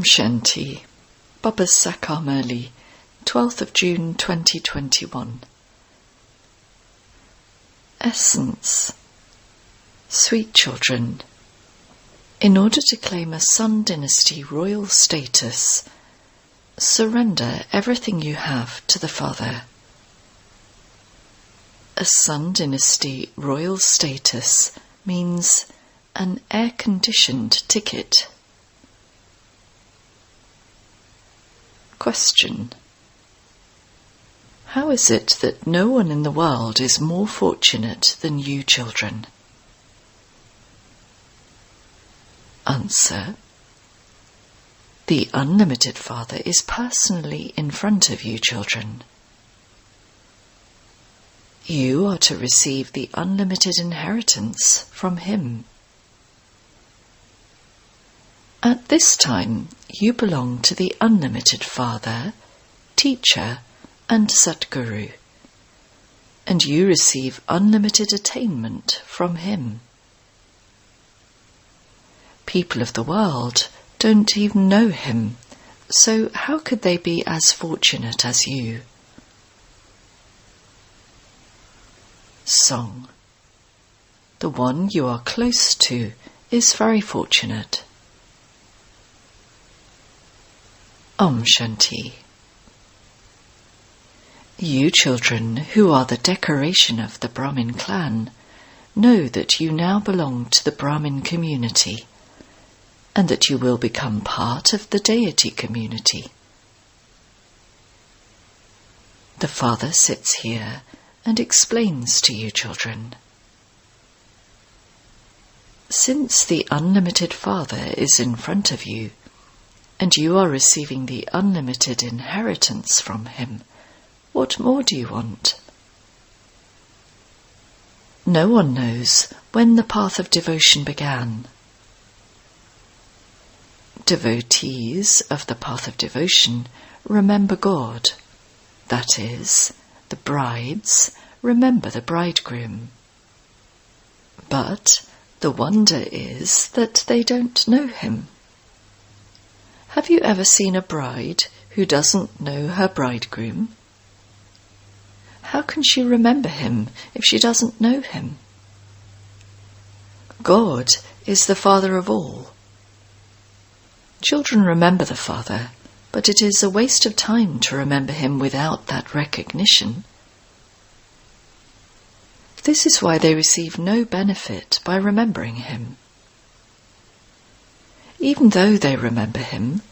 Shanti, Baba's Saakar Murali, 12th of June 2021. Essence. Sweet children, in order to claim a Sun Dynasty royal status, surrender everything you have to the Father. A Sun Dynasty royal status means an air-conditioned ticket. Question. How is it that no one in the world is more fortunate than you children? Answer. The Unlimited Father is personally in front of you children. You are to receive the unlimited inheritance from Him. At this time, you belong to the Unlimited Father, Teacher, and Satguru, and you receive unlimited attainment from Him. People of the world don't even know Him, so how could they be as fortunate as you? Song. The one you are close to is very fortunate. Om Shanti. You children, who are the decoration of the Brahmin clan, know that you now belong to the Brahmin community, and that you will become part of the deity community. The Father sits here and explains to you children. Since the Unlimited Father is in front of you, and you are receiving the unlimited inheritance from Him, what more do you want? No one knows when the path of devotion began. Devotees of the path of devotion remember God, that is, the brides remember the bridegroom. But the wonder is that they don't know Him. Have you ever seen a bride who doesn't know her bridegroom? How can she remember him if she doesn't know him? God is the Father of all. Children remember the Father, but it is a waste of time to remember Him without that recognition. This is why they receive no benefit by remembering Him. Even though they remember Him,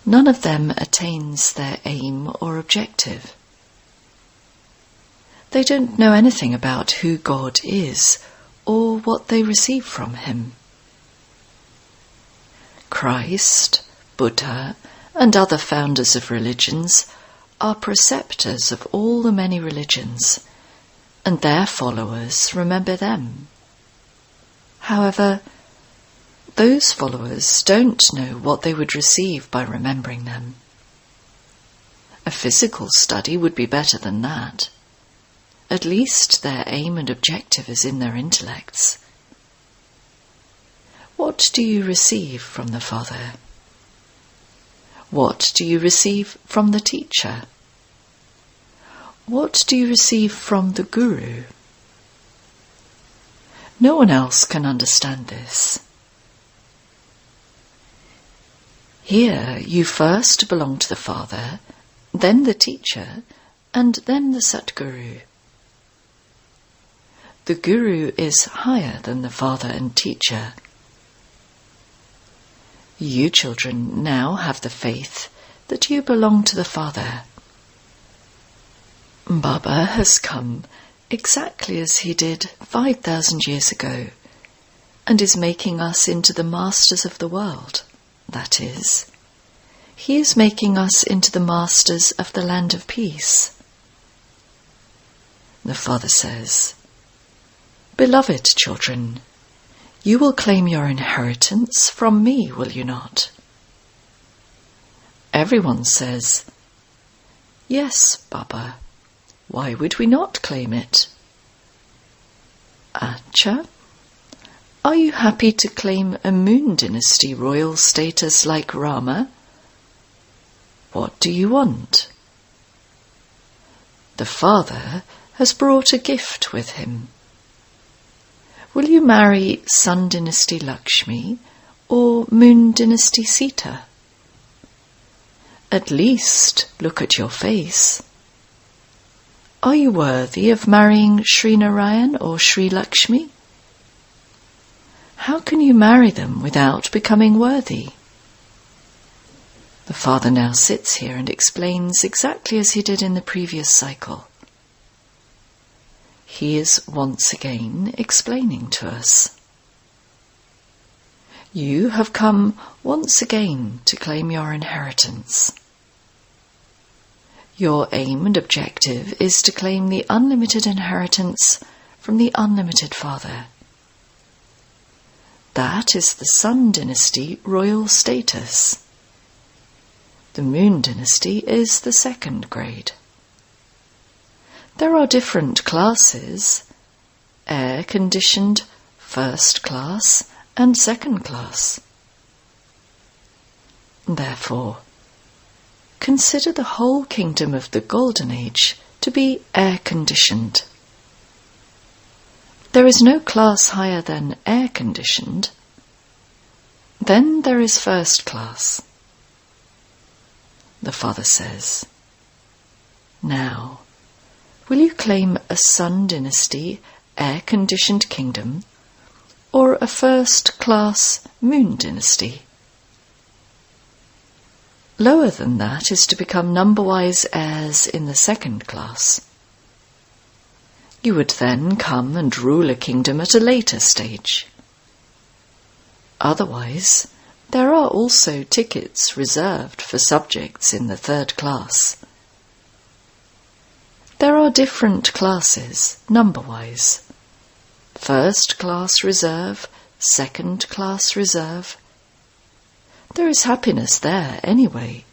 none of them attains their aim or objective. They don't know anything about who God is or what they receive from Him. Christ, Buddha, and other founders of religions are preceptors of all the many religions, and their followers remember them. However, those followers don't know what they would receive by remembering them. A physical study would be better than that. At least their aim and objective is in their intellects. What do you receive from the Father? What do you receive from the Teacher? What do you receive from the Guru? No one else can understand this. Here you first belong to the Father, then the Teacher, and then the Satguru. The Guru is higher than the Father and Teacher. You children now have the faith that you belong to the Father. Baba has come exactly as he did 5,000 years ago, and is making us into the masters of the world. That is, he is making us into the masters of the land of peace. The Father says, "Beloved children, you will claim your inheritance from me, will you not? Everyone says, "Yes, Baba, why would we not claim it?" Acha, are you happy to claim a Moon Dynasty royal status like Rama? What do you want? The father has brought a gift with him. Will you marry Sun Dynasty Lakshmi or Moon Dynasty Sita? At least look at your face. Are you worthy of marrying Sri Narayan or Sri Lakshmi? How can you marry them without becoming worthy? The father now sits here and explains exactly as he did in the previous cycle. He is once again explaining to us. You have come once again to claim your inheritance. Your aim and objective is to claim the unlimited inheritance from the unlimited Father. That is the Sun Dynasty royal status. The Moon Dynasty is the second grade. There are different classes: air-conditioned, first class, and second class. Therefore, consider the whole kingdom of the Golden Age to be air-conditioned. There is no class higher than air-conditioned. Then there is first class. The father says, "Now, will you claim a Sun Dynasty air-conditioned kingdom or a first-class Moon Dynasty? Lower than that is to become number-wise heirs in the second class. You would then come and rule a kingdom at a later stage. Otherwise, there are also tickets reserved for subjects in the third class. There are different classes, number-wise. First class reserve, second class reserve. There is happiness there anyway.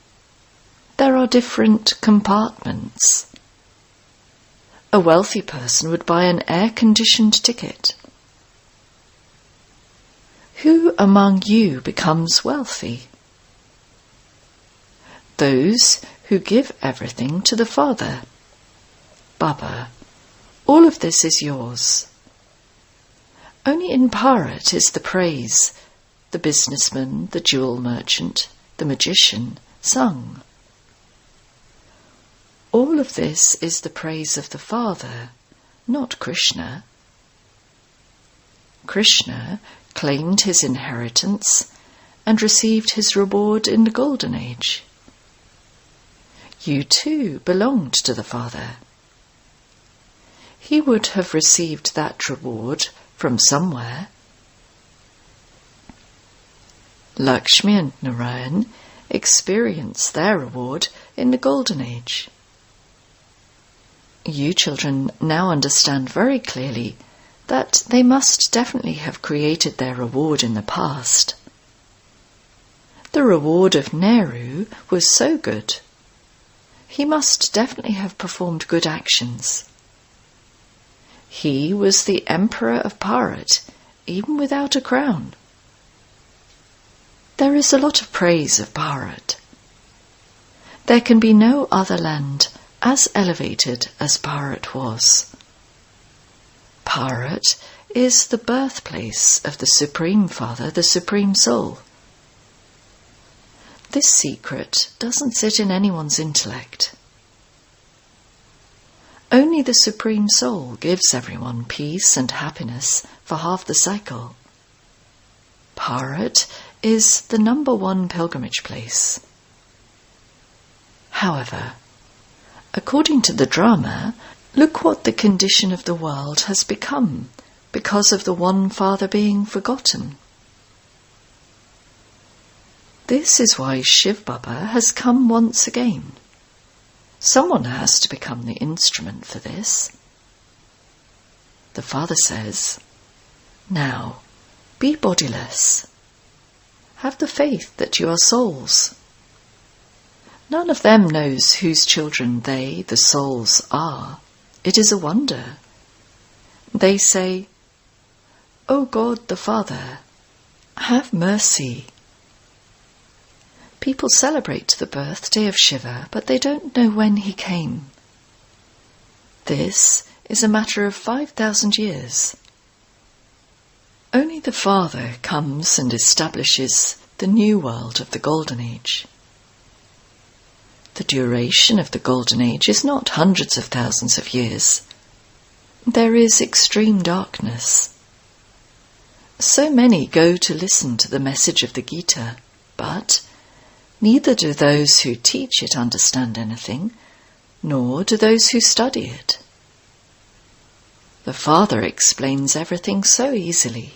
There are different compartments. A wealthy person would buy an air-conditioned ticket. Who among you becomes wealthy? Those who give everything to the Father. Baba, all of this is yours. Only in Bharat is the praise, the businessman, the jewel merchant, the magician, sung. All of this is the praise of the Father, not Krishna. Krishna claimed his inheritance and received his reward in the Golden Age. You too belonged to the Father. He would have received that reward from somewhere. Lakshmi and Narayan experienced their reward in the Golden Age. You children now understand very clearly that they must definitely have created their reward in the past. The reward of Nehru was so good. He must definitely have performed good actions. He was the Emperor of Bharat, even without a crown. There is a lot of praise of Bharat. There can be no other land as elevated as Bharat was. Bharat is the birthplace of the Supreme Father, the Supreme Soul. This secret doesn't sit in anyone's intellect. Only the Supreme Soul gives everyone peace and happiness for half the cycle. Bharat is the number one pilgrimage place. However, according to the drama, look what the condition of the world has become because of the one Father being forgotten. This is why Shiv Baba has come once again. Someone has to become the instrument for this. The Father says, "Now, be bodiless. Have the faith that you are souls. None of them knows whose children they, the souls, are. It is a wonder. They say, "O God the Father, have mercy." People celebrate the birthday of Shiva, but they don't know when he came. This is a matter of 5,000 years. Only the Father comes and establishes the new world of the Golden Age. The duration of the Golden Age is not hundreds of thousands of years. There is extreme darkness. So many go to listen to the message of the Gita, but neither do those who teach it understand anything, nor do those who study it. The Father explains everything so easily.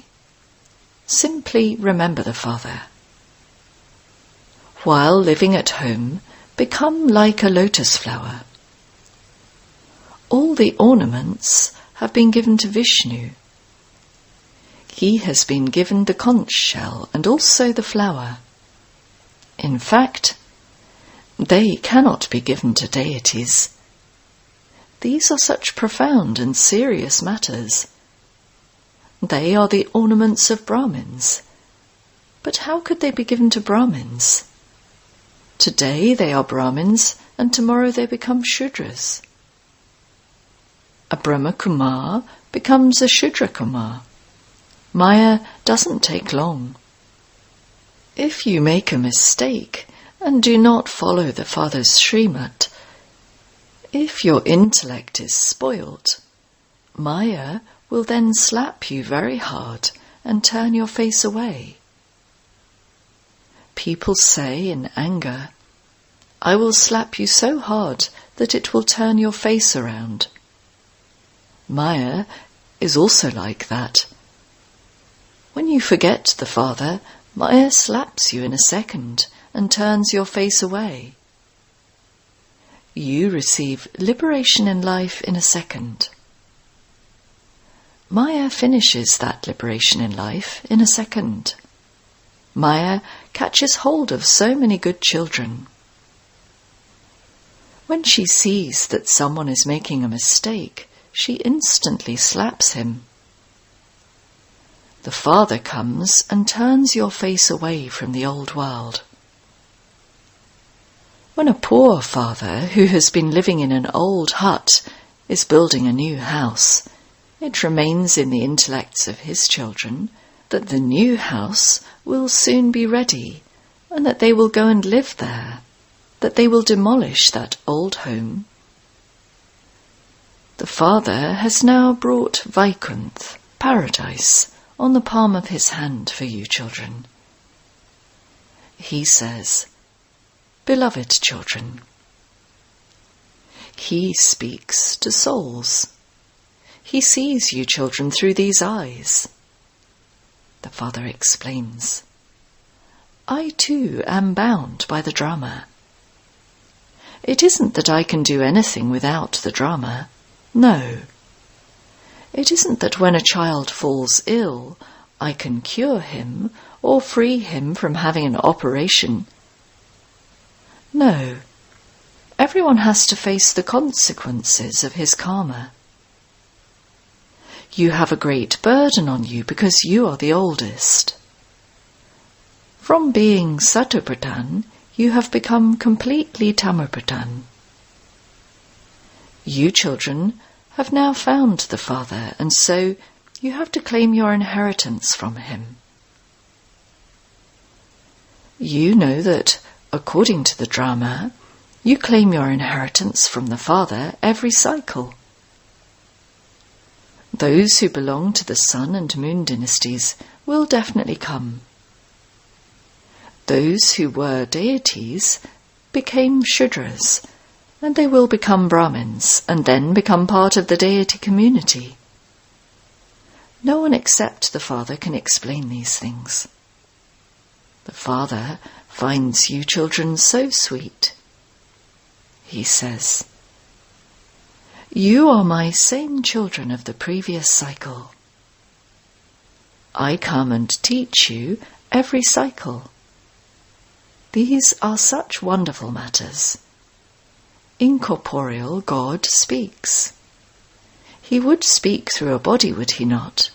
Simply remember the Father. While living at home, become like a lotus flower. All the ornaments have been given to Vishnu. He has been given the conch shell and also the flower. In fact, they cannot be given to deities. These are such profound and serious matters. They are the ornaments of Brahmins. But how could they be given to Brahmins? Today they are Brahmins, and tomorrow they become Shudras. A Brahma Kumar becomes a Shudra Kumar. Maya doesn't take long. If you make a mistake and do not follow the Father's Srimad, if your intellect is spoilt, Maya will then slap you very hard and turn your face away. People say in anger, "I will slap you so hard that it will turn your face around." Maya is also like that. When you forget the Father, Maya slaps you in a second and turns your face away. You receive liberation in life in a second. Maya finishes that liberation in life in a second. Maya catches hold of so many good children. When she sees that someone is making a mistake, she instantly slaps him. The Father comes and turns your face away from the old world. When a poor father who has been living in an old hut is building a new house, it remains in the intellects of his children that the new house will soon be ready and that they will go and live there, that they will demolish that old home. The Father has now brought Vaikuntha, paradise, on the palm of his hand for you children. He says, "Beloved children." He speaks to souls. He sees you children through these eyes. The Father explains, "I too am bound by the drama. It isn't that I can do anything without the drama. No. It isn't that when a child falls ill, I can cure him or free him from having an operation. No. Everyone has to face the consequences of his karma. You have a great burden on you because you are the oldest. From being Satopradhan, you have become completely Tamopradhan. You children have now found the Father, and so you have to claim your inheritance from him. You know that, according to the drama, you claim your inheritance from the Father every cycle. Those who belong to the Sun and Moon dynasties will definitely come. Those who were deities became Shudras, and they will become Brahmins and then become part of the deity community. No one except the Father can explain these things. The Father finds you children so sweet. He says, "You are my same children of the previous cycle. I come and teach you every cycle. These are such wonderful matters. Incorporeal God speaks. He would speak through a body, would he not?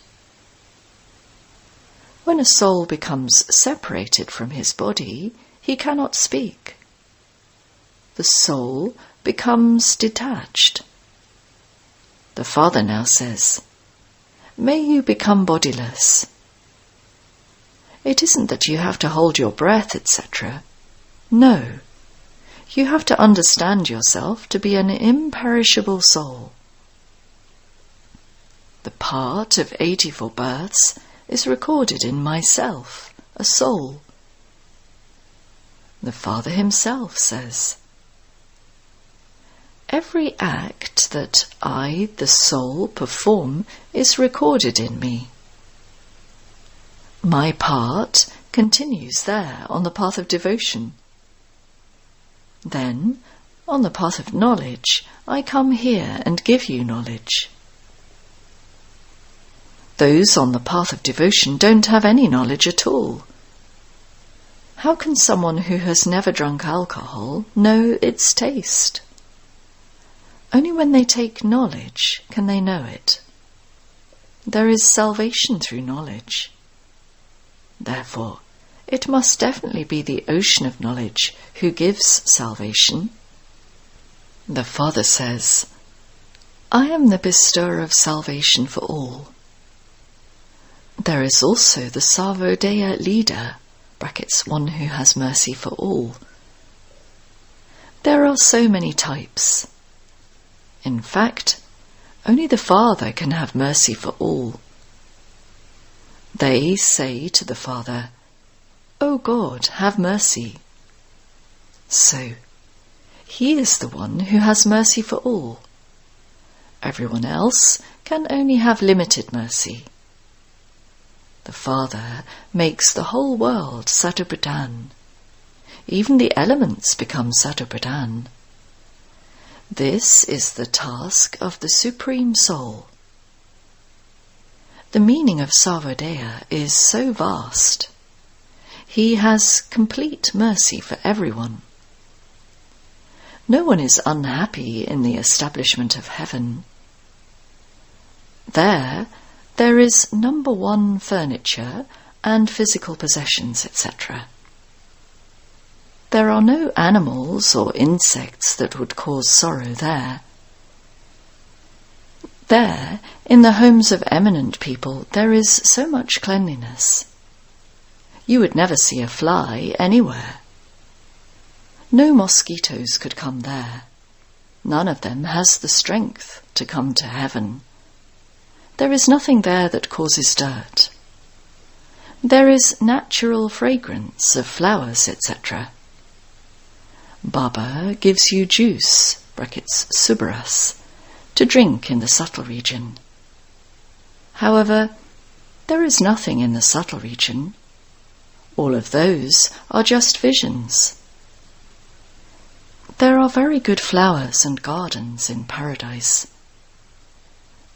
When a soul becomes separated from his body, he cannot speak. The soul becomes detached. The Father now says, "May you become bodiless." It isn't that you have to hold your breath, etc. No, you have to understand yourself to be an imperishable soul. The part of 84 births is recorded in myself, a soul. The Father himself says, "Every act that I, the soul, perform is recorded in me." My part continues there on the path of devotion. Then, on the path of knowledge, I come here and give you knowledge. Those on the path of devotion don't have any knowledge at all. How can someone who has never drunk alcohol know its taste? Only when they take knowledge can they know it. There is salvation through knowledge. Therefore, it must definitely be the ocean of knowledge who gives salvation. The Father says, "I am the bestower of salvation for all." There is also the Savodaya leader, (one who has mercy for all). There are so many types. In fact, only the Father can have mercy for all. They say to the Father, "O God, have mercy." So, he is the one who has mercy for all. Everyone else can only have limited mercy. The Father makes the whole world Satopradhan. Even the elements become Satopradhan. This is the task of the Supreme Soul. The meaning of Savodaya is so vast. He has complete mercy for everyone. No one is unhappy in the establishment of heaven. There is number one furniture and physical possessions, etc. There are no animals or insects that would cause sorrow there. There, in the homes of eminent people, there is so much cleanliness. You would never see a fly anywhere. No mosquitoes could come there. None of them has the strength to come to heaven. There is nothing there that causes dirt. There is natural fragrance of flowers, etc. Baba gives you juice, (subaras), to drink in the subtle region. However, there is nothing in the subtle region. All of those are just visions. There are very good flowers and gardens in paradise.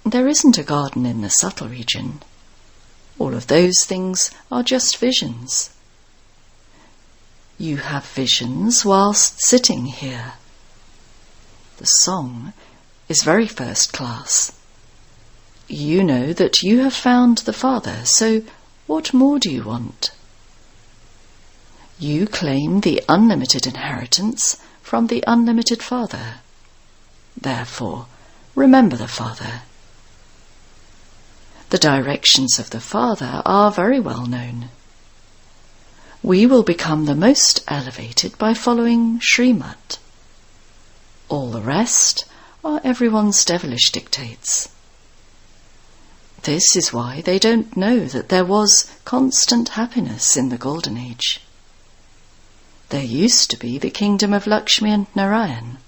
There isn't a garden in the subtle region. All of those things are just visions. You have visions whilst sitting here. The song is very first class. You know that you have found the Father, so what more do you want? You claim the unlimited inheritance from the unlimited Father. Therefore, remember the Father. The directions of the Father are very well known. We will become the most elevated by following Srimad. All the rest are everyone's devilish dictates. This is why they don't know that there was constant happiness in the Golden Age. There used to be the kingdom of Lakshmi and Narayan.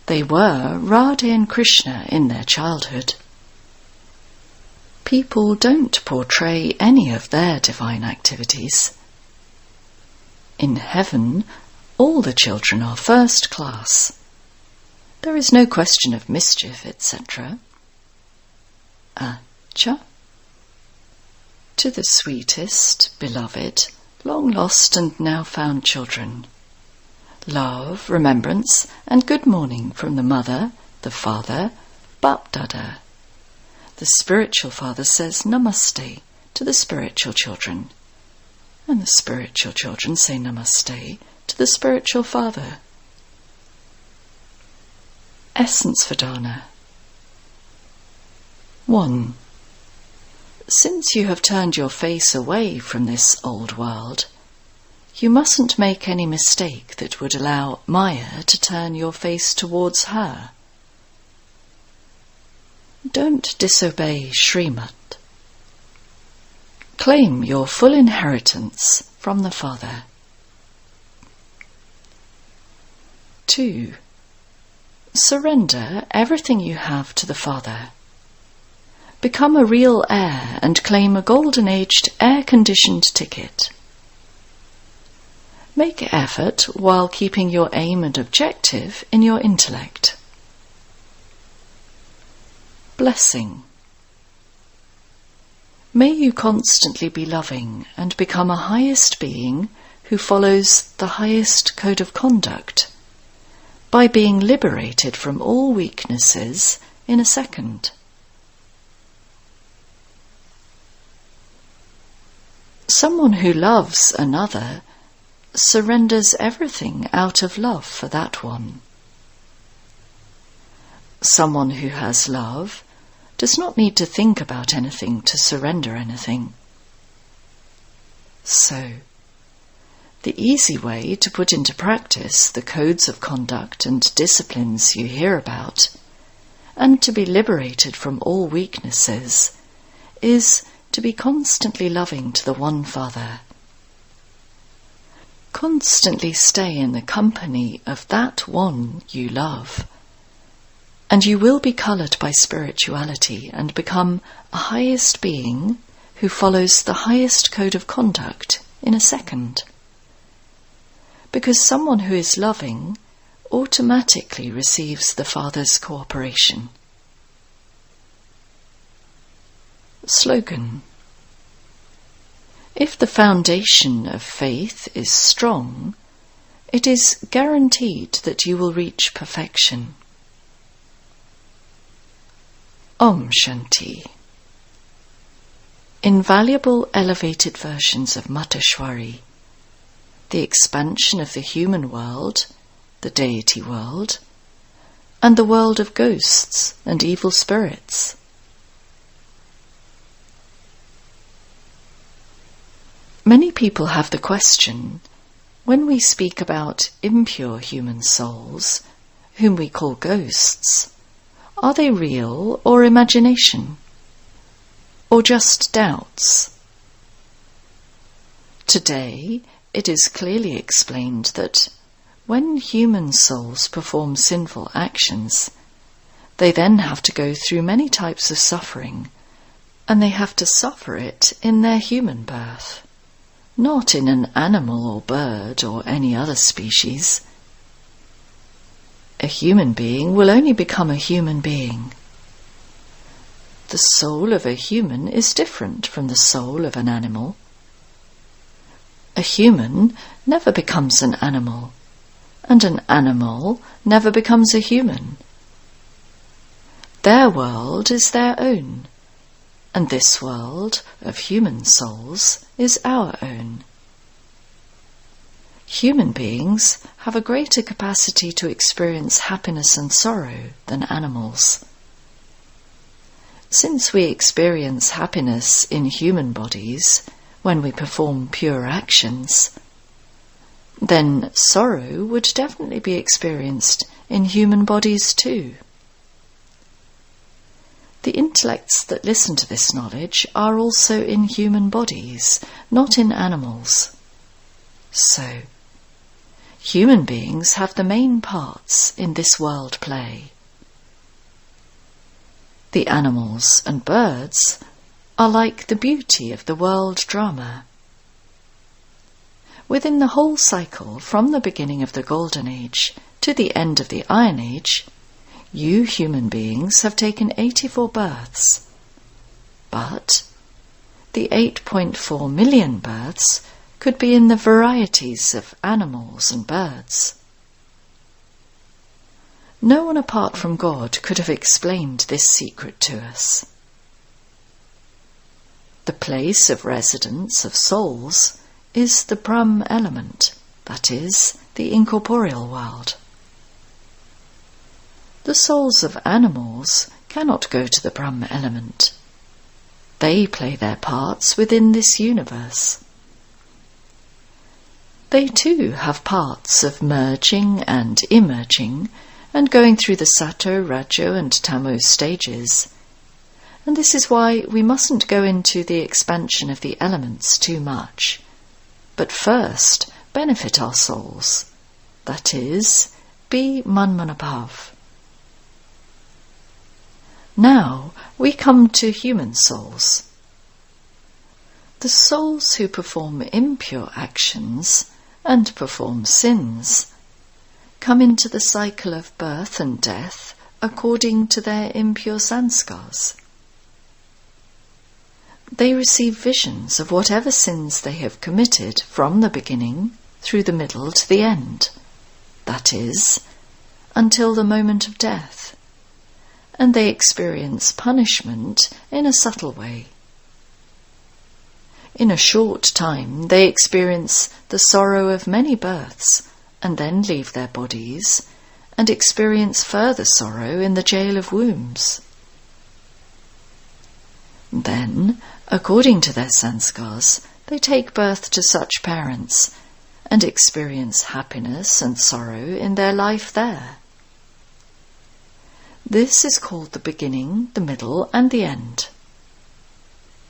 They were Radha and Krishna in their childhood. People don't portray any of their divine activities. In heaven, all the children are first class. There is no question of mischief, etc. Acha. To the sweetest, beloved, long lost and now found children. Love, remembrance, and good morning from the mother, the father, Bap Dada. The spiritual father says Namaste to the spiritual children, and the spiritual children say Namaste to the spiritual father. Essence Vedana. 1. Since you have turned your face away from this old world, you mustn't make any mistake that would allow Maya to turn your face towards her. Don't disobey Srimad. Claim your full inheritance from the Father. 2. Surrender everything you have to the Father. Become a real heir and claim a golden-aged, air-conditioned ticket. Make effort while keeping your aim and objective in your intellect. Blessing. May you constantly be loving and become a highest being who follows the highest code of conduct by being liberated from all weaknesses in a second. Someone who loves another surrenders everything out of love for that one. Someone who has love does not need to think about anything to surrender anything. So, the easy way to put into practice the codes of conduct and disciplines you hear about, and to be liberated from all weaknesses, is to be constantly loving to the One Father. Constantly stay in the company of that one you love, and you will be coloured by spirituality and become a highest being who follows the highest code of conduct in a second. Because someone who is loving automatically receives the Father's cooperation. Slogan. If the foundation of faith is strong, it is guaranteed that you will reach perfection. Om Shanti. Invaluable elevated versions of Mateshwari, the expansion of the human world, the deity world, and the world of ghosts and evil spirits. Many people have the question, when we speak about impure human souls, whom we call ghosts, are they real or imagination? Or just doubts? Today, it is clearly explained that when human souls perform sinful actions, they then have to go through many types of suffering, and they have to suffer it in their human birth, not in an animal or bird or any other species. A human being will only become a human being. The soul of a human is different from the soul of an animal. A human never becomes an animal, and an animal never becomes a human. Their world is their own, and this world of human souls is our own. Human beings have a greater capacity to experience happiness and sorrow than animals. Since we experience happiness in human bodies when we perform pure actions, then sorrow would definitely be experienced in human bodies too. The intellects that listen to this knowledge are also in human bodies, not in animals. So, human beings have the main parts in this world play. The animals and birds are like the beauty of the world drama. Within the whole cycle, from the beginning of the Golden Age to the end of the Iron Age, you human beings have taken 84 births. But the 8.4 million births could be in the varieties of animals and birds. No one apart from God could have explained this secret to us. The place of residence of souls is the Brahm element, that is, the incorporeal world. The souls of animals cannot go to the Brahm element. They play their parts within this universe. They too have parts of merging and emerging and going through the Sato, Rajo and Tamo stages. And this is why we mustn't go into the expansion of the elements too much, but first benefit our souls, that is, be Manmanabhav. Now we come to human souls. The souls who perform impure actions and perform sins come into the cycle of birth and death according to their impure sanskars. They receive visions of whatever sins they have committed from the beginning through the middle to the end, that is, until the moment of death, and they experience punishment in a subtle way. In a short time they experience the sorrow of many births and then leave their bodies and experience further sorrow in the jail of wombs. Then, according to their sanskars, they take birth to such parents and experience happiness and sorrow in their life there. This is called the beginning, the middle, and the end.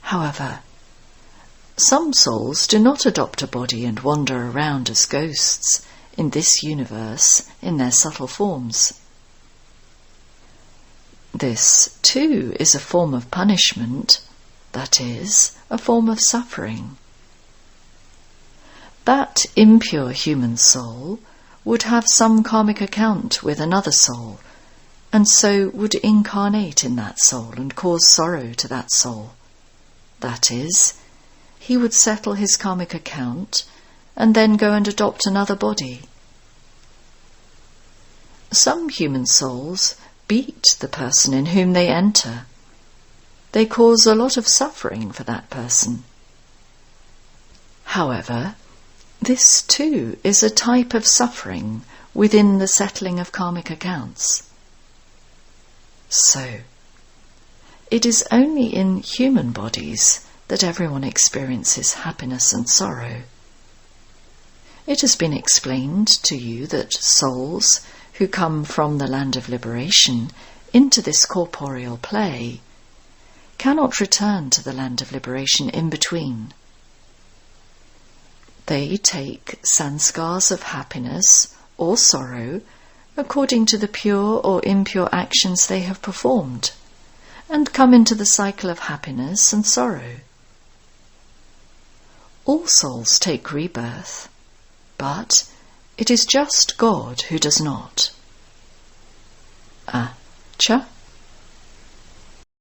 However, some souls do not adopt a body and wander around as ghosts in this universe in their subtle forms. This, too, is a form of punishment, that is, a form of suffering. That impure human soul would have some karmic account with another soul, and so would incarnate in that soul and cause sorrow to that soul. That is, he would settle his karmic account and then go and adopt another body. Some human souls beat the person in whom they enter. They cause a lot of suffering for that person. However, this too is a type of suffering within the settling of karmic accounts. So, it is only in human bodies that everyone experiences happiness and sorrow. It has been explained to you that souls who come from the land of liberation into this corporeal play cannot return to the land of liberation in between. They take sanskars of happiness or sorrow according to the pure or impure actions they have performed, and come into the cycle of happiness and sorrow. All souls take rebirth, but it is just God who does not. Acha.